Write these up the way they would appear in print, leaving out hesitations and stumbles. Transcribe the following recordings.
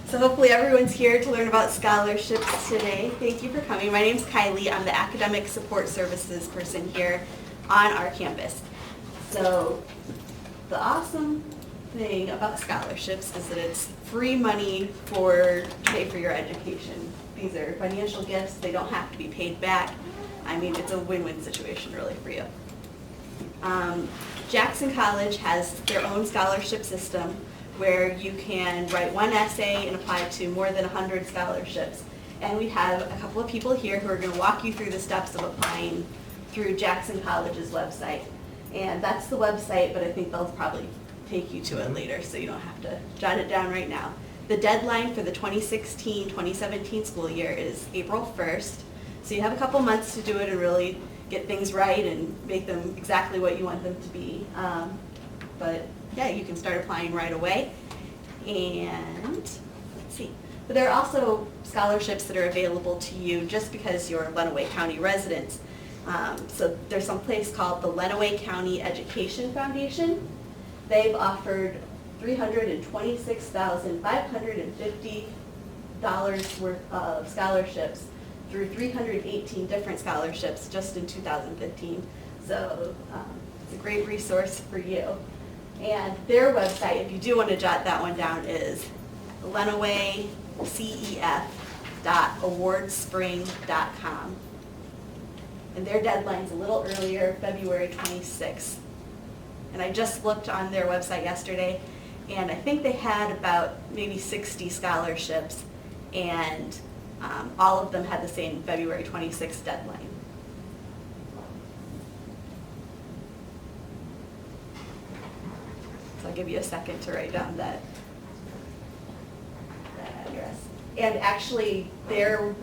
So hopefully everyone's here to learn about scholarships today. Thank you for coming. My name's Kylie. I'm the Academic Support Services person here on our campus. So the awesome thing about scholarships is that it's free money to pay for your education. These are financial gifts. They don't have to be paid back. I mean, it's a win-win situation really for you. Jackson College has their own scholarship system where you can write one essay and apply to more than 100 scholarships. And we have a couple of people here who are going to walk you through the steps of applying through Jackson College's website. And that's the website, but I think they'll probably take you to it later, so you don't have to jot it down right now. The deadline for the 2016-2017 school year is April 1st. So you have a couple months to do it and really get things right and make them exactly what you want them to be. But yeah, you can start applying right away. And let's see. But there are also scholarships that are available to you just because you're Lenawee County residents. So there's some place called the Lenawee County Education Foundation. They've offered $326,550 worth of scholarships through 318 different scholarships just in 2015. So it's a great resource for you. And their website, if you do want to jot that one down, is lenawee.cef.awardspring.com. And their deadline's a little earlier, February 26th. And I just looked on their website yesterday, and I think they had about maybe 60 scholarships, and all of them had the same February 26th deadline. So I'll give you a second to write down that address. And actually, their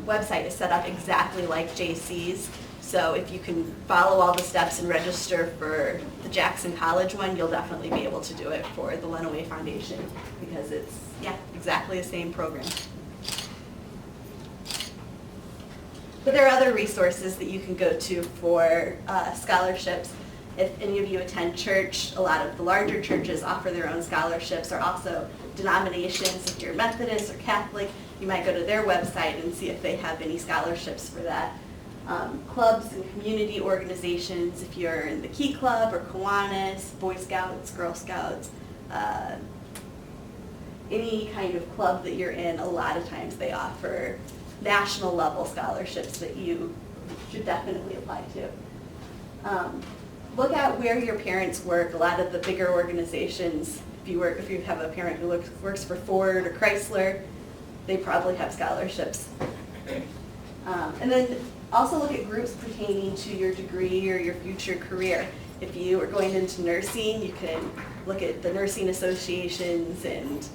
website is set up exactly like JC's. So if you can follow all the steps and register for the Jackson College one, you'll definitely be able to do it for the Lenawee Foundation because it's, yeah, exactly the same program. But there are other resources that you can go to for scholarships. If any of you attend church, a lot of the larger churches offer their own scholarships, or also denominations. If you're Methodist or Catholic, you might go to their website and see if they have any scholarships for that. Clubs and community organizations, if you're in the Key Club or Kiwanis, Boy Scouts, Girl Scouts, any kind of club that you're in, a lot of times they offer national level scholarships that you should definitely apply to. Look at where your parents work. A lot of the bigger organizations, if you have a parent who works for Ford or Chrysler, they probably have scholarships. And then also look at groups pertaining to your degree or your future career. If you are going into nursing, you can look at the nursing associations and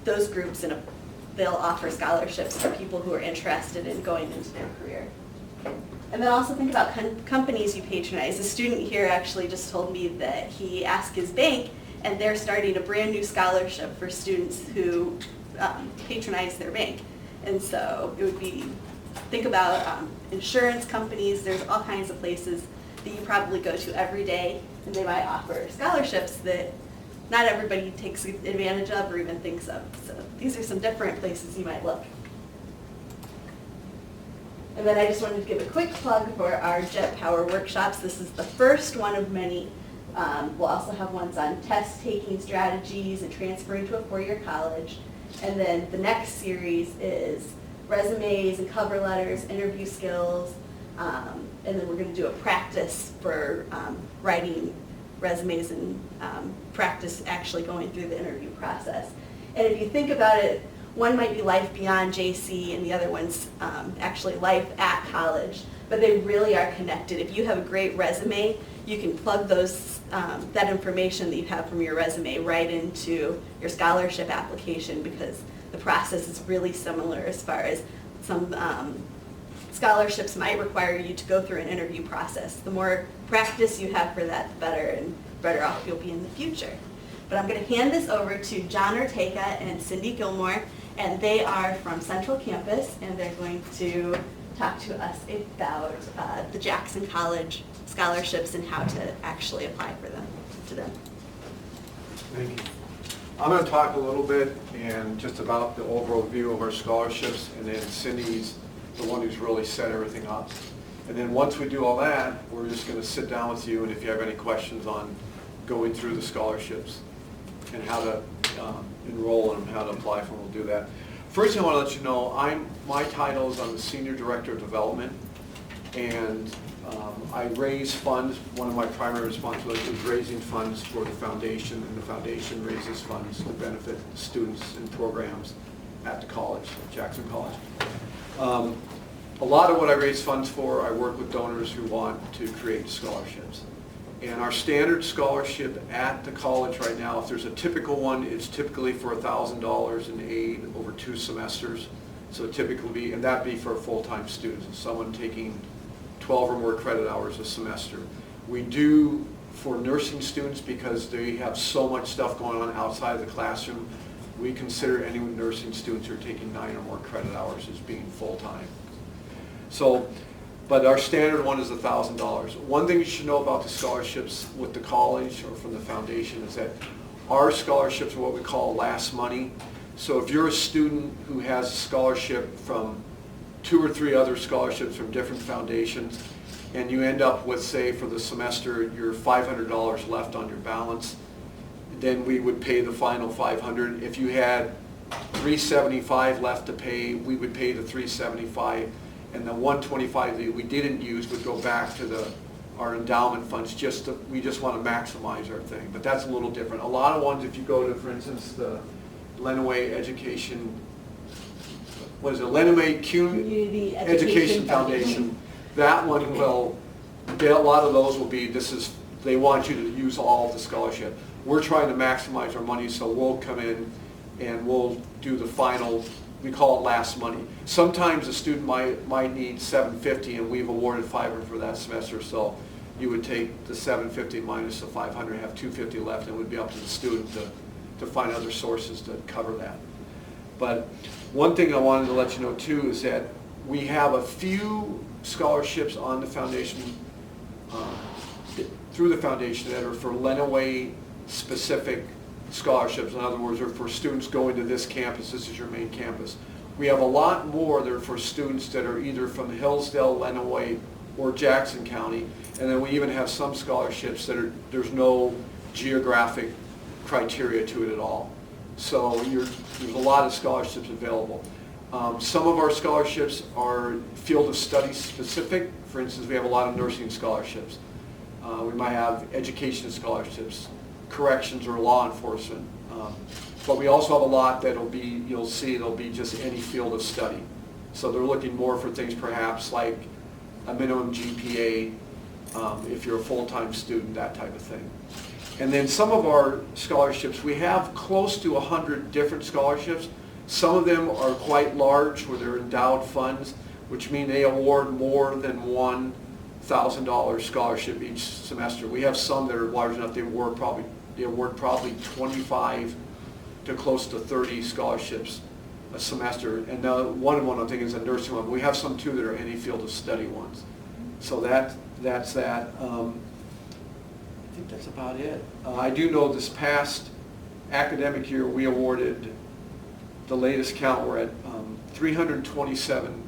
those groups, and they'll offer scholarships for people who are interested in going into their career. And then also think about companies you patronize. A student here actually just told me that he asked his bank, and they're starting a brand new scholarship for students who patronize their bank. And so it would be, think about insurance companies. There's all kinds of places that you probably go to every day, and they might offer scholarships that not everybody takes advantage of or even thinks of. So these are some different places you might look. And then I just wanted to give a quick plug for our Jet Power workshops. This is the first one of many. We'll also have ones on test-taking strategies and transferring to a four-year college. And then the next series is resumes and cover letters, interview skills, and then we're going to do a practice for writing resumes and practice actually going through the interview process. And if you think about it, one might be life beyond JC and the other one's actually life at college, but they really are connected. If you have a great resume, you can plug that information that you have from your resume right into your scholarship application, because the process is really similar as far as some scholarships might require you to go through an interview process. The more practice you have for that, the better, and better off you'll be in the future. But I'm going to hand this over to John Ortega and Cindy Gilmore, and they are from Central Campus, and they're going to talk to us about the Jackson College scholarships and how to actually apply for them to them. Thank you. I'm going to talk a little bit and just about the overall view of our scholarships, and then Cindy's the one who's really set everything up. And then once we do all that, we're just going to sit down with you, and if you have any questions on going through the scholarships and how to enroll in them, how to apply for them, we'll do that. First thing I want to let you know, my title is I'm the Senior Director of Development, and I raise funds. One of my primary responsibilities is raising funds for the foundation, and the foundation raises funds to benefit students and programs at the college, Jackson College. A lot of what I raise funds for, I work with donors who want to create scholarships. And our standard scholarship at the college right now, if there's a typical one, it's typically for $1,000 in aid over 2 semesters. So typically, and that'd be for a full-time student, someone taking 12 or more credit hours a semester. We do for nursing students, because they have so much stuff going on outside of the classroom, we consider any nursing students who are taking 9 or more credit hours as being full-time. So, but our standard one is $1,000. One thing you should know about the scholarships with the college or from the foundation is that our scholarships are what we call last money. So if you're a student who has a scholarship from 2 or 3 other scholarships from different foundations, and you end up with, say, for the semester, your $500 left on your balance, then we would pay the final $500. If you had $375 left to pay, we would pay the $375, and the $125 that we didn't use would go back to our endowment funds. We just want to maximize our thing, but that's a little different. A lot of ones, if you go to, for instance, the Lenawee Education, what is it, Lenawee Community Education Foundation, that one will, a lot of those will be, they want you to use all of the scholarship. We're trying to maximize our money, so we'll come in and we'll do the final, we call it last money. Sometimes a student might need $750 and we've awarded $500 for that semester, so you would take the $750 minus the $500, have $250 left, and it would be up to the student to find other sources to cover that. But one thing I wanted to let you know too is that we have a few scholarships on the foundation, through the foundation, that are for Lenawee specific scholarships. In other words, they're for students going to this campus. This is your main campus. We have a lot more that are for students that are either from Hillsdale, Lenawee, or Jackson County. And then we even have some scholarships that there's no geographic criteria to it at all. So there's a lot of scholarships available. Some of our scholarships are field of study specific. For instance, we have a lot of nursing scholarships. We might have education scholarships, corrections, or law enforcement. But we also have a lot that'll be, you'll see, it'll be just any field of study. So they're looking more for things perhaps like a minimum GPA, if you're a full-time student, that type of thing. And then some of our scholarships, we have close to 100 different scholarships. Some of them are quite large, where they're endowed funds, which mean they award more than $1,000 scholarship each semester. We have some that are large enough they award probably 25 to close to 30 scholarships a semester. And one I'm thinking is a nursing one. We have some too that are any field of study ones. So that's that. I think that's about it. I do know this past academic year we awarded, the latest count, we're at 327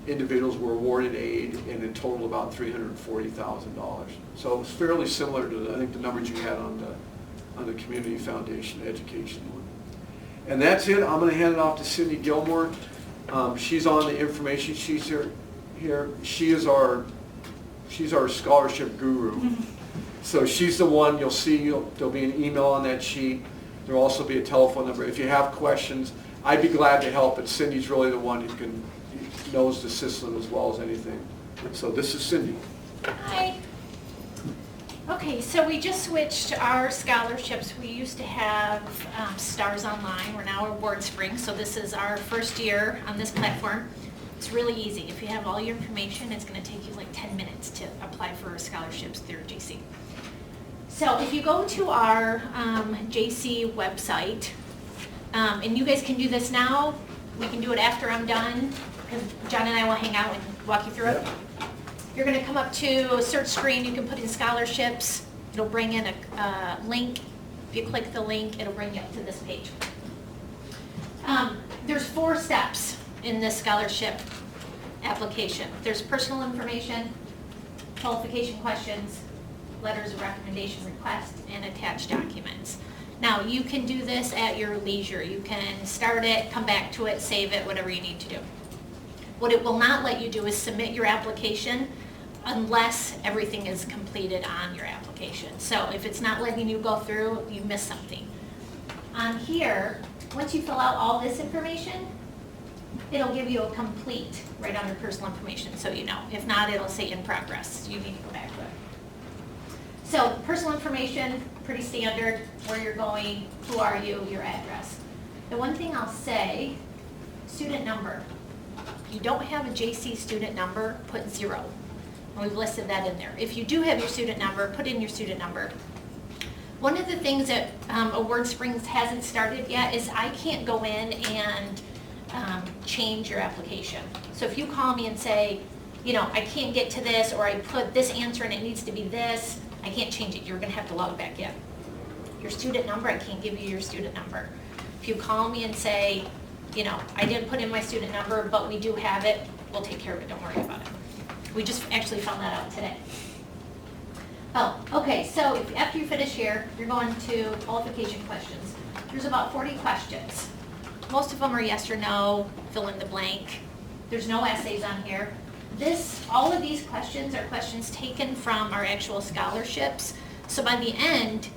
individuals were awarded aid, and in total about $340,000. So it's fairly similar to, I think, the numbers you had on the Community Foundation education one. And that's it. I'm going to hand it off to Cindy Gilmore. She's on the information sheets here. She's our scholarship guru. So she's the one, you'll see, there'll be an email on that sheet. There'll also be a telephone number. If you have questions, I'd be glad to help, but Cindy's really the one who knows the system as well as anything. So this is Cindy. Hi. Okay, so we just switched our scholarships. We used to have Stars Online. We're now Award Spring, so this is our first year on this platform. It's really easy. If you have all your information, it's going to take you like 10 minutes to apply for scholarships through JC. So if you go to our JC website, and you guys can do this now, we can do it after I'm done, because John and I will hang out and walk you through it. You're going to come up to a search screen. You can put in scholarships. It'll bring in a link If you click the link, it'll bring you up to this page. There's 4 steps in this scholarship application. There's personal information, qualification questions, letters of recommendation request, and attached documents. Now, you can do this at your leisure. You can start it, come back to it, save it, whatever you need to do. What it will not let you do is submit your application unless everything is completed on your application. So if it's not letting you go through, you missed something. On here, once you fill out all this information, it'll give you a complete right under personal information, so you know. If not, it'll say in progress. You need to go back to it. So personal information, pretty standard, where you're going, who are you, your address. The one thing I'll say, student number. If you don't have a JC student number, put 0. And we've listed that in there. If you do have your student number, put in your student number. One of the things that Award Springs hasn't started yet is I can't go in and change your application. So if you call me and say, you know, I can't get to this, or I put this answer and it needs to be this, I can't change it. You're going to have to log back in. Your student number, I can't give you your student number. If you call me and say, you know, I didn't put in my student number, but we do have it, we'll take care of it. Don't worry about it. We just actually found that out today. Oh, okay, so after you finish here, you're going to qualification questions. There's about 40 questions. Most of them are yes or no, fill in the blank. There's no essays on here. All of these questions are questions taken from our actual scholarships. So by the end,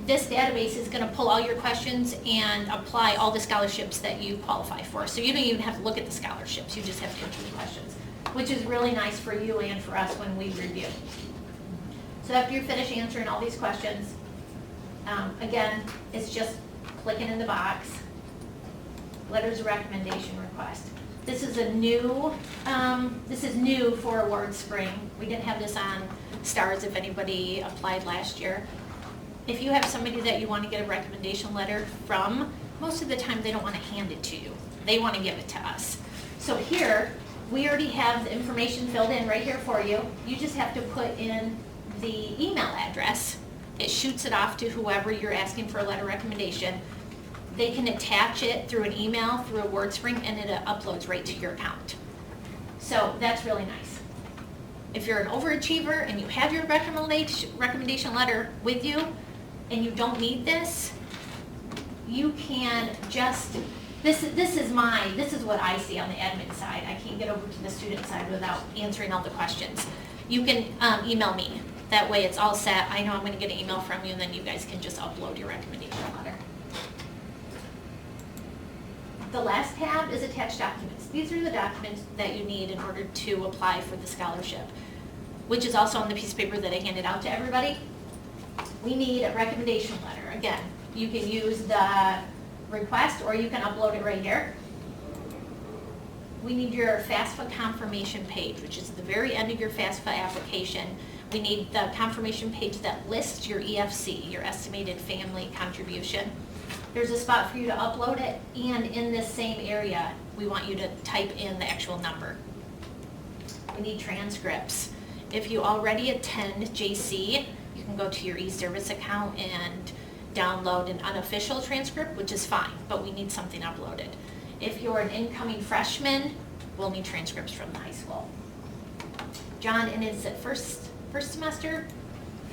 this database is going to pull all your questions and apply all the scholarships that you qualify for. So you don't even have to look at the scholarships, you just have to answer the questions, which is really nice for you and for us when we review. So after you finish answering all these questions, again, it's just clicking in the box, letters of recommendation request. This is new for Award Spring. We didn't have this on STARS if anybody applied last year. If you have somebody that you want to get a recommendation letter from, most of the time they don't want to hand it to you. They want to give it to us. So here, we already have the information filled in right here for you. You just have to put in the email address. It shoots it off to whoever you're asking for a letter recommendation. They can attach it through an email, through a WordSpring, and it uploads right to your account. So that's really nice. If you're an overachiever and you have your recommendation letter with you and you don't need this, you can just, this is what I see on the admin side. I can't get over to the student side without answering all the questions. You can email me. That way it's all set. I know I'm going to get an email from you, and then you guys can just upload your recommendation letter. The last tab is attached documents. These are the documents that you need in order to apply for the scholarship, which is also on the piece of paper that I handed out to everybody. We need a recommendation letter. Again, you can use the request or you can upload it right here. We need your FAFSA confirmation page, which is the very end of your FAFSA application. We need the confirmation page that lists your EFC, your estimated family contribution. There's a spot for you to upload it, and in this same area, we want you to type in the actual number. We need transcripts. If you already attend JC, you can go to your eService account and download an unofficial transcript, which is fine, but we need something uploaded. If you're an incoming freshman, we'll need transcripts from the high school. John, and is it first semester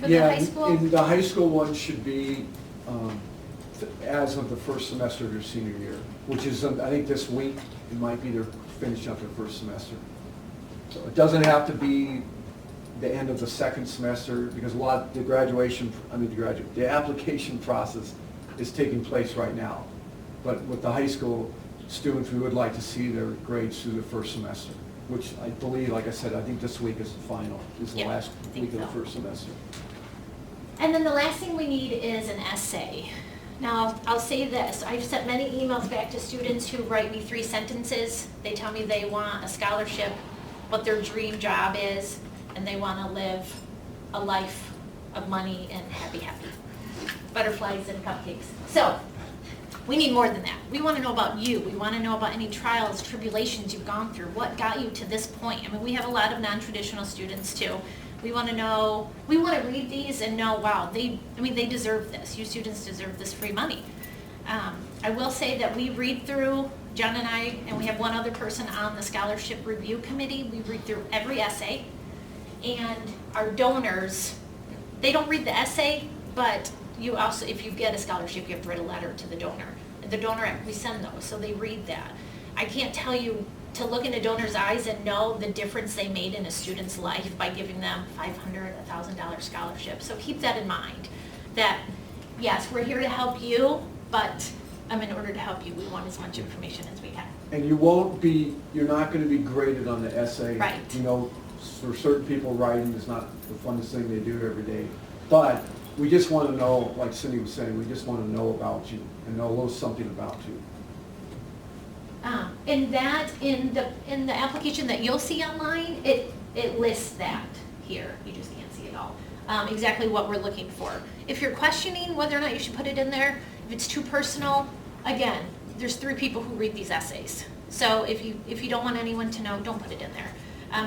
for the high school? Yeah, the high school one should be as of the first semester of your senior year, which is, I think this week, it might be they're finishing up their first semester. So it doesn't have to be the end of the second semester, because the application process is taking place right now. But with the high school students, we would like to see their grades through the first semester, which I believe, like I said, I think this week is the final, is the last week of the first semester. And then the last thing we need is an essay. Now, I'll say this, I've sent many emails back to students who write me 3 sentences. They tell me they want a scholarship, what their dream job is, and they want to live a life of money and happy. Butterflies and cupcakes. So, we need more than that. We want to know about you. We want to know about any trials, tribulations you've gone through. What got you to this point? I mean, we have a lot of non-traditional students too. We want to read these and know, wow, they deserve this. You students deserve this free money. I will say that we read through, John and I, and we have one other person on the scholarship review committee, we read through every essay. And our donors, they don't read the essay, but you also, if you get a scholarship, you have to write a letter to the donor. The donor, we send those, so they read that. I can't tell you to look in a donor's eyes and know the difference they made in a student's life by giving them $500, $1,000 scholarship. So keep that in mind, that yes, we're here to help you, but in order to help you, we want as much information as we can. And you're not going to be graded on the essay. Right. You know, for certain people, writing is not the funnest thing they do every day. But we just want to know, like Cindy was saying, we just want to know about you and know a little something about you. In the application that you'll see online, it lists that here. You just can't see it all. Exactly what we're looking for. If you're questioning whether or not you should put it in there, if it's too personal, again, there's 3 people who read these essays. So if you don't want anyone to know, don't put it in there.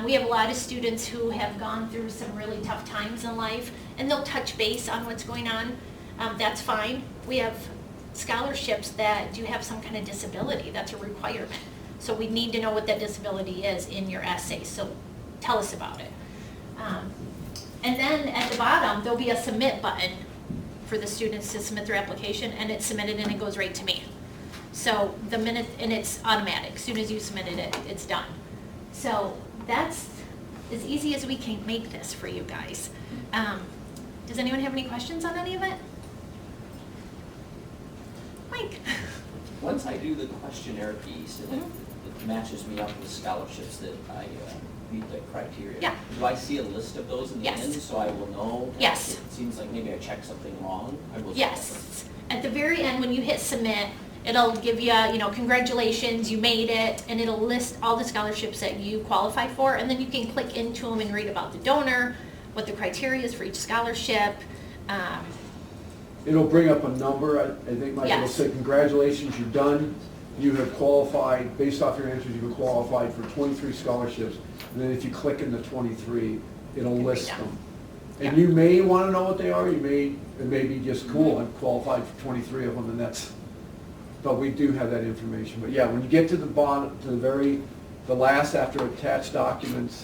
We have a lot of students who have gone through some really tough times in life, and they'll touch base on what's going on. That's fine. We have scholarships that do have some kind of disability. That's a requirement. So we need to know what that disability is in your essay. So tell us about it. And then at the bottom, there'll be a submit button for the students to submit their application, and it's submitted and it goes right to me. So and it's automatic. As soon as you submitted it, it's done. So that's as easy as we can make this for you guys. Does anyone have any questions on any of it? Mike? Once I do the questionnaire piece and it matches me up with scholarships that I meet the criteria, Yeah. do I see a list of those in the Yes. end so I will know? Yes. It seems like maybe I checked something wrong. I will. Yes. At the very end, when you hit submit, it'll give you, congratulations, you made it, and it'll list all the scholarships that you qualify for, and then you can click into them and read about the donor, what the criteria is for each scholarship. It'll bring up a number, I think, Mike, it'll Yes. say, congratulations, you're done. You have qualified, based off your answers, you have qualified for 23 scholarships. And then if you click in the 23, it'll You can list read them. them. And Yeah. you may want to know what they are, it may be just cool, I've qualified for 23 of them, and but we do have that information. But yeah, when you get to the bottom, to the last after attached documents,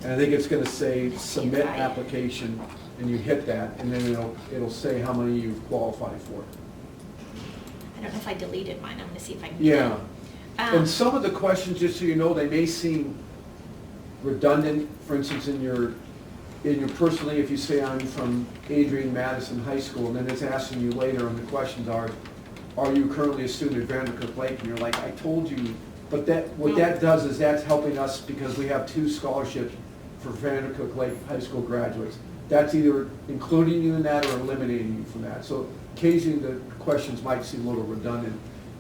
and I think it's going to say submit Right. application, and you hit that, and then it'll say how many you've qualified for. I don't know if I deleted mine, I'm gonna see if I can. Yeah. Um, And some of the questions, just so you know, they may seem redundant. For instance, in your personally, if you say I'm from Adrian Madison High School, and then it's asking you later, and the questions are you currently a student at Vandercook Lake? And you're like, I told you. But what that does is that's helping us because we have 2 scholarships for Vandercook Lake High School graduates. That's either including you in that or eliminating you from that. So occasionally the questions might seem a little redundant.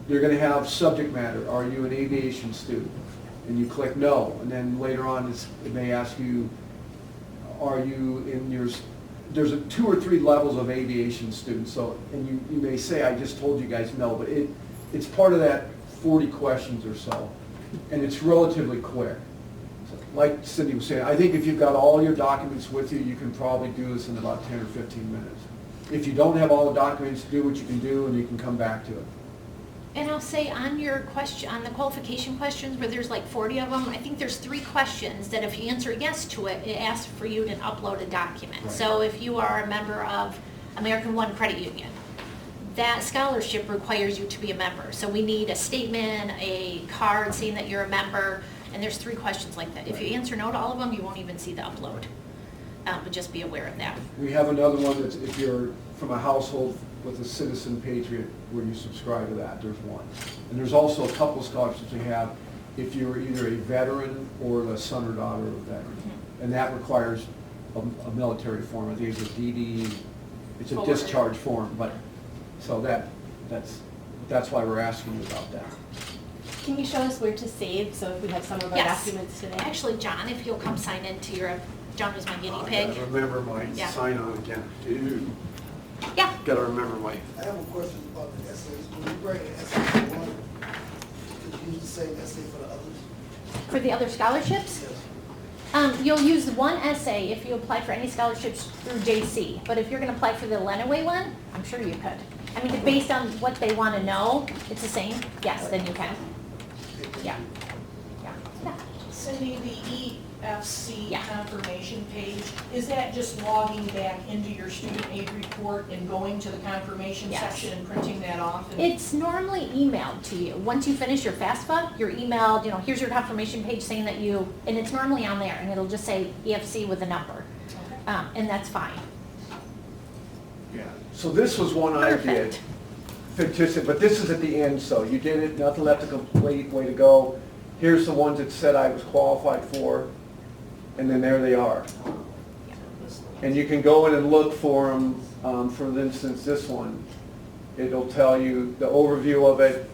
You're going to have subject matter. Are you an aviation student? And you click no. And then later on it may ask you, are you in there's 2 or 3 levels of aviation students. So, and you may say, I just told you guys no, but it's part of that 40 questions or so. And it's relatively quick. So, like Cindy was saying, I think if you've got all your documents with you, you can probably do this in about 10 or 15 minutes. If you don't have all the documents, do what you can do and you can come back to it. And I'll say on your question, on the qualification questions, where there's like 40 of them, I think there's 3 questions that if you answer yes to it, it asks for you to upload a document. Right. So if you are a member of American One Credit Union, that scholarship requires you to be a member. So we need a statement, a card saying that you're a member, and there's 3 questions like that. If you answer no to all of them, you won't even see the upload. But just be aware of that. We have another one that's if you're from a household with a Citizen Patriot where you subscribe to that, there's one. And there's also a couple scholarships we have if you're either a veteran or the son or daughter of a veteran. And that requires a military form. I think it's a DD, it's a Forward. discharge form, but, so that's why we're asking you about that. Can you show us where to save, so if we have some of our Yes. documents today? Actually, John, if you'll come sign into your, John was my guinea I pig. gotta remember my Yeah. sign on again. Dude, Yeah. gotta remember my, I have a question about the essays. When you bring an essay for one, could you use the same essay for the others? For the other scholarships? Yes. You'll use one essay if you apply for any scholarships through JC, but if you're gonna apply for the Lenawee one, I'm sure you could. I mean, based on what they wanna know, it's the same, yes, then you can. Yeah. Yeah. Cindy, the EFC Yeah. confirmation page, is that just logging back into your student aid report and going to the confirmation Yes. section and printing that off? And- It's normally emailed to you. Once you finish your FAFSA, you're emailed, here's your confirmation page saying that and it's normally on there, and it'll just say EFC with a number. Okay. And that's fine. Yeah, so this was one I did, Perfect. fictitious, but this is at the end, so you did it, nothing left to complete, way to go. Here's the ones that said I was qualified for, and then there they are. And you can go in and look for them, for instance, this one. It'll tell you the overview of it,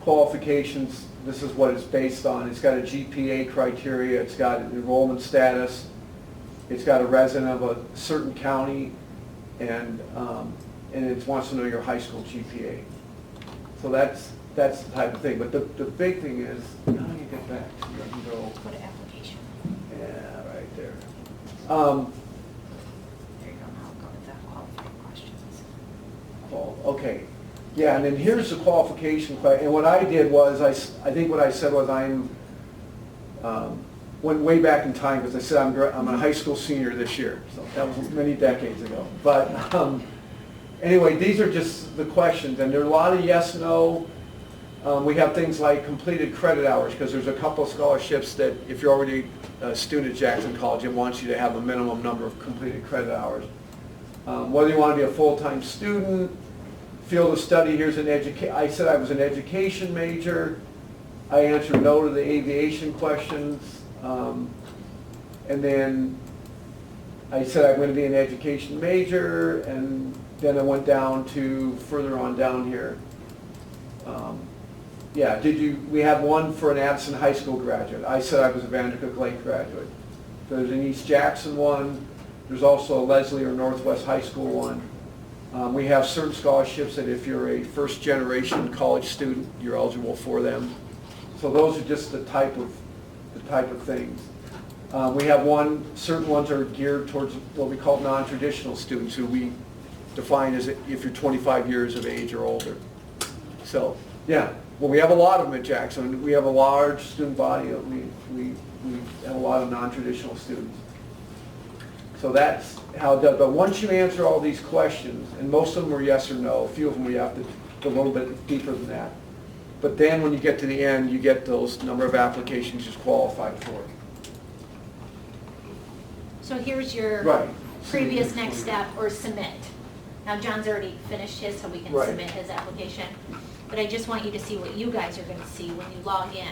qualifications, this is what it's based on. It's got a GPA criteria, it's got an enrollment status, it's got a resident of a certain county, and it wants to know your high school GPA. So that's the type of thing. But the big thing is, how do you get back? You can go, Go to application. yeah, right there. There you go, now go to the qualifying questions. Okay, yeah, and then here's the qualification question. And what I did was, I think what I said was went way back in time, because I said I'm a high school senior this year. So that was many decades ago. But anyway, these are just the questions, and there are a lot of yes, no. We have things like completed credit hours, because there's a couple of scholarships that if you're already a student at Jackson College, it wants you to have a minimum number of completed credit hours. Whether you want to be a full-time student, field of study, here's an I said I was an education major. I answered no to the aviation questions. And then I said I'm going to be an education major, and then I went down to further on down here. Yeah, we had one for an Addison High School graduate. I said I was a Vandercook Lake graduate. There's an East Jackson one. There's also a Leslie or Northwest High School one. We have certain scholarships that if you're a first generation college student, you're eligible for them. So those are just the type of things. We have certain ones are geared towards what we call non-traditional students, who we define as if you're 25 years of age or older. So, yeah, well, we have a lot of them at Jackson. We have a large student body. We have a lot of non-traditional students. So that's how it does. But once you answer all these questions, and most of them are yes or no, a few of them we have to go a little bit deeper than that. But then when you get to the end, you get those number of applications you're qualified for. So here's your Right. previous next step, or submit. Now John's already finished his, so we can Right. submit his application. But I just want you to see what you guys are gonna see when you log in.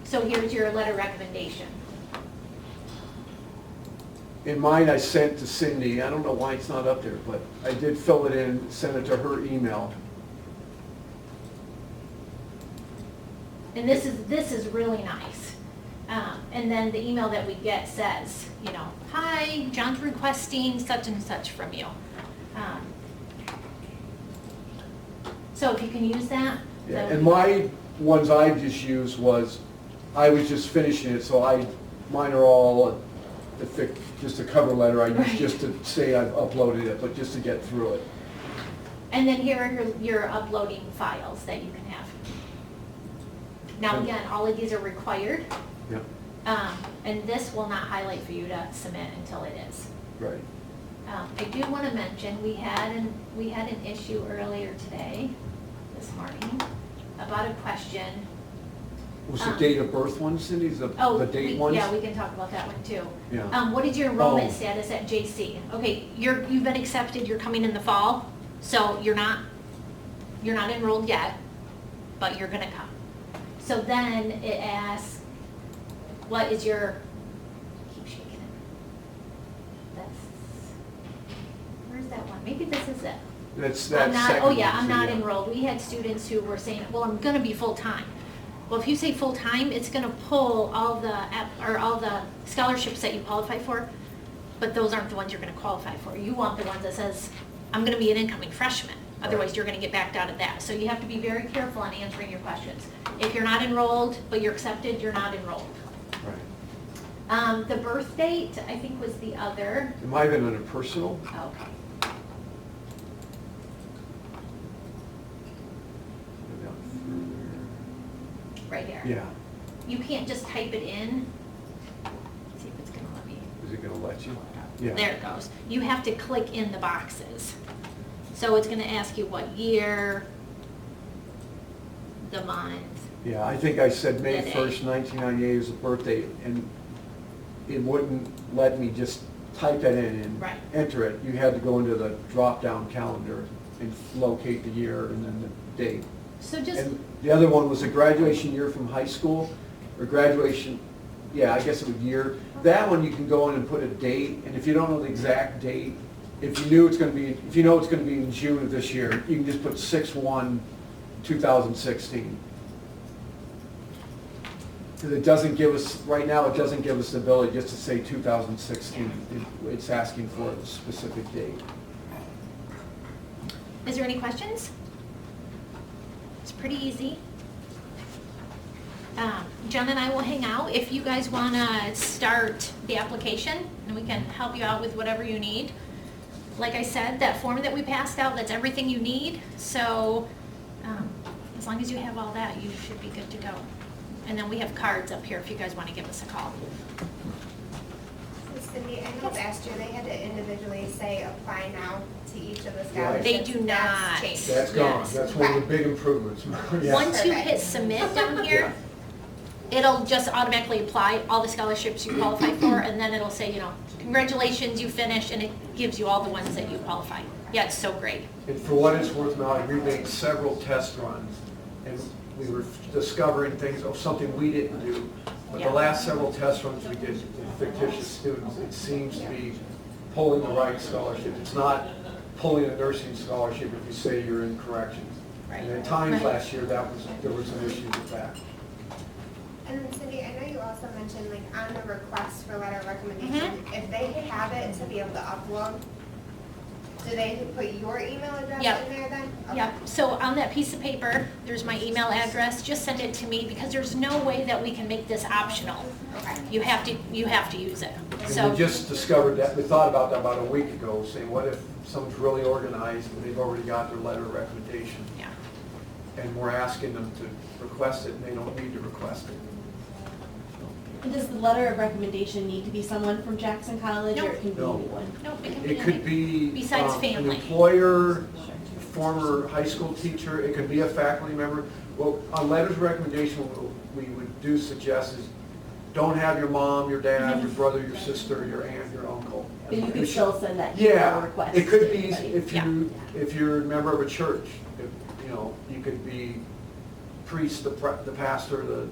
So here's your letter recommendation. In mine, I sent to Cindy. I don't know why it's not up there, but I did fill it in, send it to her email. And this is really nice. And then the email that we get says, hi, John's requesting such and such from you. So if you can use that. Yeah, that and would- my ones I just used I was just finishing it, so mine are all just a cover letter I used Right. just to say I've uploaded it, but just to get through it. And then here are your uploading files that you can have. Now Okay. again, all of these are required, Yep, and this will not highlight for you to submit until it is. right. I do want to mention, we had an issue earlier today, this morning, about a question. Was the date of birth one, Cindy? Is the date ones? Yeah, we can talk about that one too. Yeah. What is your enrollment Oh. status at JC? Okay, you've been accepted, you're coming in the fall, so you're not enrolled yet, but you're gonna come. So then it asks, what is your, keep shaking it. Where's that one? Maybe this is it. That's I'm not, second oh yeah, one, I'm not yeah. enrolled. We had students who were saying, well, I'm gonna be full-time. Well, if you say full-time, it's gonna pull all the scholarships that you qualify for, but those aren't the ones you're gonna qualify for. You want the ones that says, I'm gonna be an incoming freshman. Otherwise, you're gonna get backed out of that. So you have to be very careful on answering your questions. If you're not enrolled, but you're accepted, you're not enrolled. Right. The birth date, I think, was the other. It might have been under personal. Okay. Right here. Yeah. You can't just type it in. See if it's gonna let me. Is it gonna let you? pull it up. Yeah. There it goes. You have to click in the boxes. So it's gonna ask you what year, the month. Yeah, I think I said May The day. 1st, 1998 is the birthday, and it wouldn't let me just type it in and Right. enter it. You had to go into the drop-down calendar and locate the year and then the date. So just, And the other one was a graduation year from high school, or graduation, yeah, I guess it was year. That one, you can go in and put a date, and if you don't know the exact date, if you know it's gonna be in June of this year, you can just put 6/1/2016. Because it doesn't give us, right now, it doesn't give us the ability just to say 2016. It's asking for a specific date. is there any questions? It's pretty easy. Jen and I will hang out if you guys wanna start the application, and we can help you out with whatever you need. Like I said, that form that we passed out, that's everything you need, so, as long as you have all that, you should be good to go. And then we have cards up here if you guys wanna give us a call. So Cindy, I know last year they had to individually say apply now to each of the Right. scholarships. They do not. That's changed. That's gone, Yes. that's one of the big improvements. Yeah. Once you hit Perfect. submit down here, it'll just automatically apply all the scholarships you qualify for, and then it'll say, congratulations, you finished, and it gives you all the ones that you qualify. Yeah, it's so great. And for what it's worth, Molly, we made several test runs, and we were discovering things, something we didn't do. But Yeah. the last several test runs we did with fictitious students, it seems to be pulling the right scholarship. It's not pulling a nursing scholarship if you say you're in corrections. Right. And at times Right. last year, there was an issue with that. And then Cindy, I know you also mentioned like on the request for letter of recommendation, if they have it to be able to upload, do they put your email address Yep. in there then? Okay. Yeah, so on that piece of paper, there's my email address, just send it to me, because there's no way that we can make this optional. Okay. You have to use it. And So, we just discovered that, we thought about that about a week ago, saying, what if someone's really organized and they've already got their letter of recommendation? yeah. And we're asking them to request it, and they don't need to request it. And does the letter of recommendation need to be someone from Jackson College, or Nope. it can be No. anyone? No, it can be It could any- be Besides an family. employer, former high school teacher, it could be a faculty member. Well, on letters of recommendation, what we would do suggest is, don't have your mom, your dad, your brother, your sister, your aunt, your uncle. But you can still send that email Yeah, request. it could to be anybody. if you're a member of a church, you could be priest, the pastor, the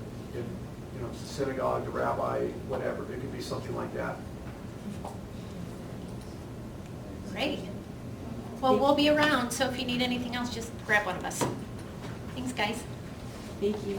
synagogue, the rabbi, whatever. It could be something like that. Great. Well, we'll be around, so if you need anything else, just grab one of us. Thanks, guys. Thank you.